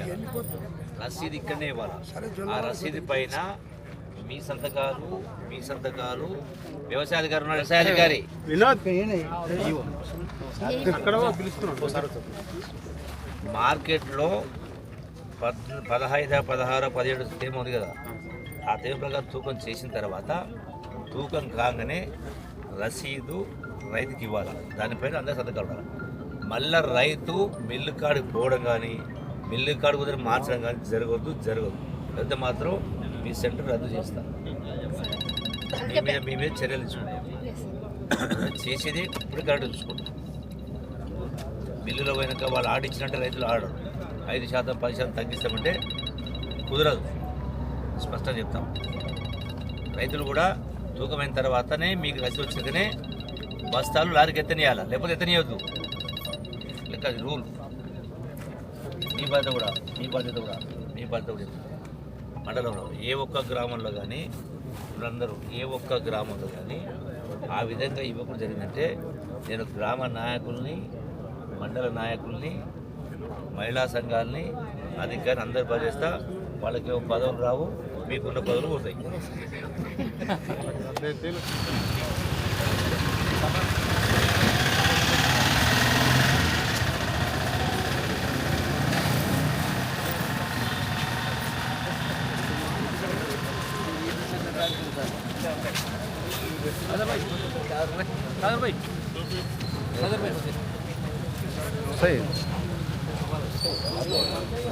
ఇవ్వాలి, రసీదు ఇక్కడనే ఇవ్వాలి. ఆ రసీదు పైన మీ సంతకాలు వ్యవసాయ అధికారి ఉన్నాడు, వ్యవసాయ అధికారి మార్కెట్లో 15, 16, 17 తేమ ఉంది కదా, ఆ తేమ ప్రకారం తూకం చేసిన తర్వాత తూకం కాగానే రసీదు రైతుకి ఇవ్వాలి. దానిపైన అందరూ సంతకాలు ఉండాలి. మళ్ళీ రైతు మిల్లు కాడికి పోవడం కానీ మిల్లు కాడికి కుదిరి మార్చడం కానీ జరగదు. అయితే మాత్రం మీ సెంటర్ రద్దు చేస్తాం, మీ మీద చర్యలు తీసుకుంటాం. చేసేది ఇప్పుడు కరెక్ట్ చూసుకుంటాం. మిల్లులో పోయినాక వాళ్ళు ఆడిచ్చినట్టే రైతులు ఆడరు. 5%, 10% తగ్గిస్తామంటే కుదరదు, స్పష్టంగా చెప్తాం. రైతులు కూడా తూకమైన తర్వాతనే మీకు రసీదు వచ్చినాకనే బస్తాలు లారీకి ఎత్తనియాలి, లేకపోతే ఎత్తనియవద్దు. లెక్క అది రూల్. మీ బాధ్యత కూడా మండలంలో ఏ ఒక్క గ్రామంలో కానీ ఆ విధంగా ఇవ్వకుండా జరిగిందంటే నేను గ్రామ నాయకుల్ని, మండల నాయకుల్ని, మహిళా సంఘాలని, అధికారిని అందరు పనిచేస్తా. వాళ్ళకి పదవులు రావు, మీకున్న పదవులు పోతాయి. सही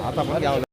आता पण घ्यावं